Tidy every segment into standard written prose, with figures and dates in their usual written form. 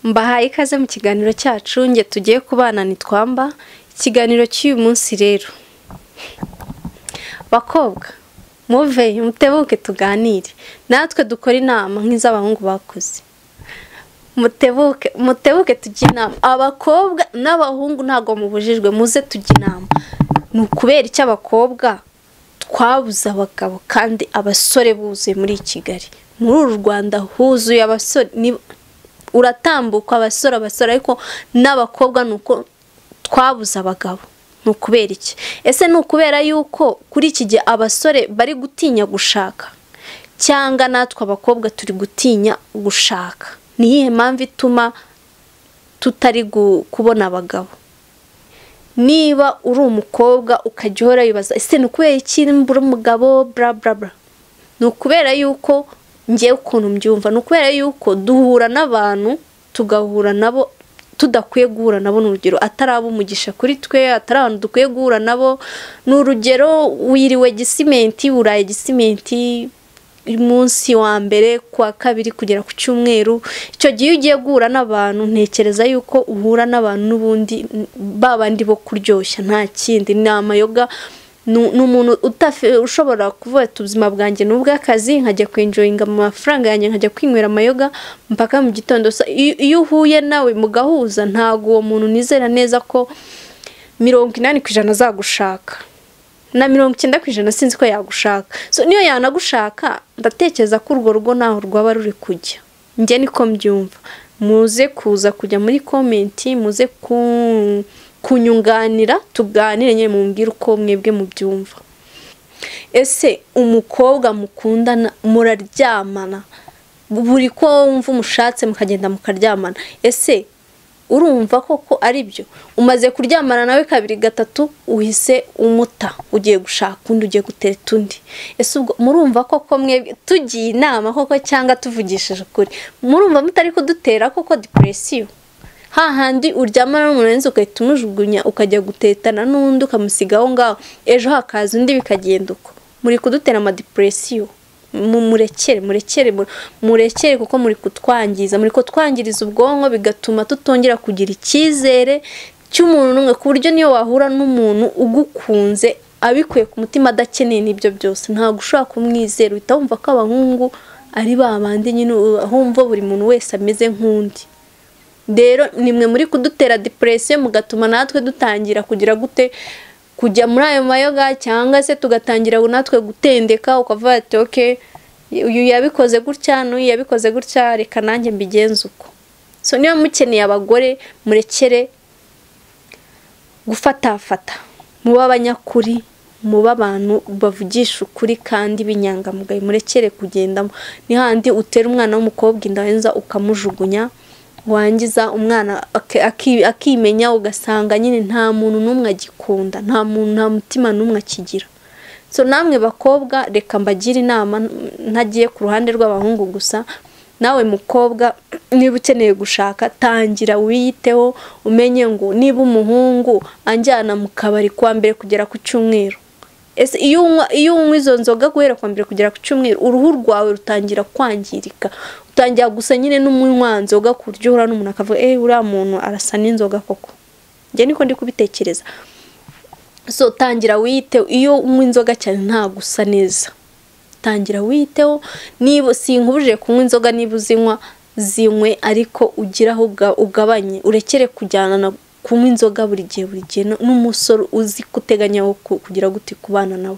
Mbahaye ikaze mu kiganiro cyacu nge tugiye kubana nitwamba. Ikiganiro cy'uyu munsi rero, bakobwa muve mutebuke tuganire, natwe dukora inama nk'iz'abahungu bakoze. Mutebuke tujye inama, abakobwa n'abahungu ntago mubujijwe, muze tujye inama. Nukubera icyo abakobwa twabuze abagabo kandi abasore buzuye muri Kigali. Muri uru Rwanda huzuye abasore, uratambuka abasore ariko n'abakobwa nuko twabuze abagabo. Nukubera iki? Ese nukubera yuko kuri iki gihe abasore bari gutinya gushaka, cyangwa natwe abakobwa turi gutinya gushaka? Niyihe mpamvu ituma tutari kubona abagabo? Niba uri umukobwa ukajya uhora wibaza ese nukubera iki mbura umugabo bla bla bla, nukubera yuko ngiye ukuntu mbyumva, nukubera yuko duhura n'abantu tugahura nabo tudakwiye guhura nabo. N'urugero ataraba umugisha kuri twe, atarabantu dukwiye guhura nabo. N'urugero wiriwe gisimenti, uraye gisimenti umunsi wa mbere kwa kabiri kugera ku cyumweru, icyo gihe ugiye guhura n'abantu ntekereza yuko uhura n'abantu n'ubundi babandi bo kuryoshya, nta kindi. Ni amayoga, n'umuntu ushobora kuvuga ubuzima bwanjye n'ubw'akazi, nkajya kwenjoyinga mu mafaranga yanjye, nkajya kwinywera amayoga mpaka mu gitondo. Iyo uhuye nawe mugahuza, ntago uwo muntu nizera neza ko 80% azagushaka, na 90% sinzi ko yagushaka. So niyo yanagushaka, ndatekereza ko urwo rugo naho rwaba ruri kujya. Nge niko mbyumva. Muze kuza kujya muri comment, muze kunyunganira tuganire nyine mumbwira uko mwebwe mubyumva. Ese umukobwa mukundana muraryamana buri ko wumva umushatse mukagenda mukaryamana, ese urumva koko ari byo? Umaze kuryamana nawe kabiri gatatu uhise umuta, ugiye gushaka undi, ugiye gutereta undi. Ese ubwo murumva koko mwebwe tugiye inama koko cyangwa tuvugishije ukuri, murumva mutari kudutera koko depression? Hahandi uryamana n'umuntu ukahita umujugunya ukajya gutetana n'undi ukamusigaho ngaho, ejo hakaza undi bikagenda uko. Muri kudutera ama depression. Murekere kuko muri kutwangiza, muri ko twangiriza ubwonko, bigatuma tutongera kugira icyizere cy'umuntu n'umwe, ku buryo niyo wahura n'umuntu ugukunze abikuye ku mutima adakeneye n'ibyo byose, ntabwo ushobora kumwizera. Uhita wumva ko abahungu ari babandi nyine, humva buri muntu wese ameze nk'undi. Rero nimwe muri kudutera depression, mugatuma natwe dutangira kugira gute, kujya muri ayo mayoga, cyangwa se tugatangira natwe gutendeka, ukavuga ati okay, uyu yabikoze gutya n'uyu yabikoze gutya, reka nanjye mbigenze uko. So niba mukeneye abagore, murekere gufatafata, muba abanyakuri, muba abantu bavugisha ukuri kandi binyangamugaye. Murekere kugendamo. Ni handi utera umwana w'umukobwa indahenza ukamujugunya, wangiza umwana akimenya, ugasanga nyine nta muntu n'umwe agikunda, nta mutima n'umwe akigira. So namwe bakobwa, reka mbagira inama ntagiye ku ruhande rw'abahungu gusa. Nawe mukobwa, niba ukeneye gushaka, tangira wiyiteho, umenye ngo niba umuhungu anjyana mu kabari kwa mbere kugera ku cyumweru, ese iyo unywa izo nzoga guhera kwa mbere kugera ku cyumweru, uruhu rwawe rutangira kwangirika, utangira gusa nyine n'umunywa nzoga, kuryo uhura n'umuntu akavuga uriya muntu arasa n'inzoga koko. Nge niko ndi kubitekereza. So tangira wiyiteho. Iyo unywa inzoga cyane nta gusa neza, tangira wiyiteho. Niba sinkubuje kunywa inzoga, niba uzinywa zinywe, ariko ugiraho ugabanye, urekere kujyana na kunywa inzoga buri gihe n'umusore uzi kuteganyaho kugira gute kubana nawe.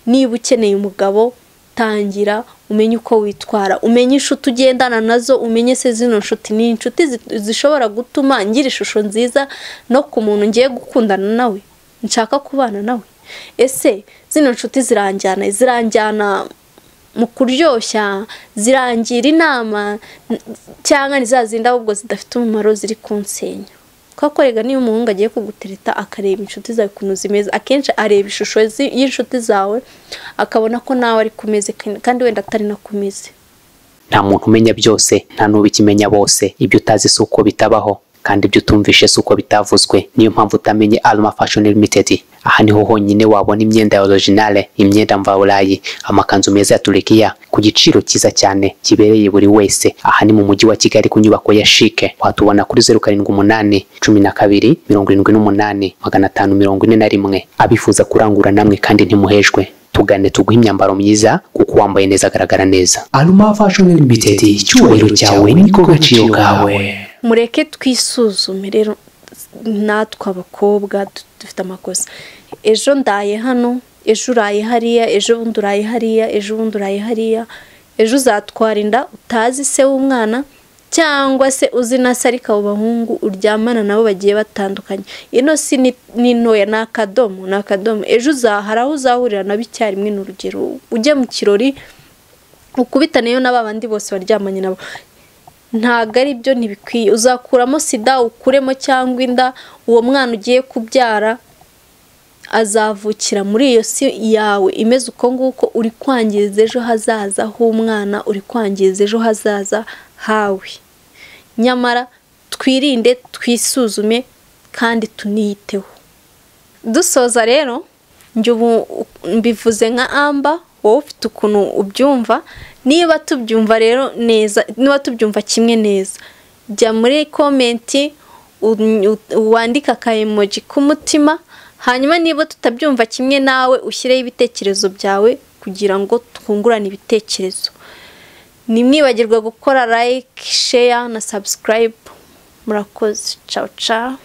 Niba ukeneye umugabo, tangira umenye uko witwara, umenye inshuti ugendana nazo, umenye se zino nshuti ni inshuti zishobora gutuma ngira ishusho nziza no ku muntu ngiye gukundana nawe, nshaka kubana nawe. Ese zino nshuti ziranjyana mu kuryoshya, zirangira inama, cyangwa nizazinda ahubwo zidafite umumaro, ziri kunsenya? Kuko rega niyo umuhungu agiye kugutereta akareba inshuti zawe ukuntu zimeze, akenshi areba ishusho y'inshuti zawe akabona ko nawe ari kumeze kandi wenda atari nakumeze. Nta muntu umenya byose, nta n'ubikimenya bose. Ibyo utazi si uko bitabaho, kandi ibyo utumvishe si uko bitavuzwe. Niyo mpamvu utamenye Alma Fashion Limited Aha niho honyine wabona imyenda ya originale, imyenda mvaburayi, amakanzu meza ya Turukiya ku giciro cyiza cyane kibereye buri wese. Aha ni mu mujyi wa Kigali ku nyubako ya Chic. Watubona kuri 0788 12 78 541. Abifuza kurangura namwe kandi ntimuhejwe, tugane tuguhe imyambaro myiza kuko wambaye neza agaragara neza. Aluma Fashion Limited, cyubahiro cyawe niko gaciro kawe. Mureke twisuzume rero natwe abakobwa dufite amakosa. Ejo ndaye hano, ejo uraye hariya, ejo bundi uraye hariya, ejo bundi uraye hariya, ejo uzatwara inda utazi se w'umwana, cyangwa se uzi na sarika Abahungu uryamana nabo bagiye batandukanye. Ino si ni ntoya n'akadomo, ejo uzaharaho uzahurira na bicyarimwe n'urugero ujye mu kirori ukubitaneyo n'abandi bose baryamanye nabo. Ntago ari byo, ntibikwiye. Uzakuramo sida ukuremo cyangwa inda, uwo mwana ugiye kubyara azavukira muri iyo si yawe imeze uko nguko. Uri kwangiza ejo hazaza h'umwana, uri kwangiza ejo hazaza hawe. Nyamara twirinde, twisuzume kandi tuniyiteho. Dusoza rero, njye ubu mbivuze nka Amba, wowe ufite ukuntu ubyumva. Niba tubyumva rero neza, niba tubyumva kimwe neza, jya muri komenti wandika ka emoji k'umutima. Hanyuma niba tutabyumva kimwe nawe ushyireho ibitekerezo byawe kugira ngo twungurane ibitekerezo. Nimwibagirwa gukora like, share na subscribe. Murakoze. Ciao ciao.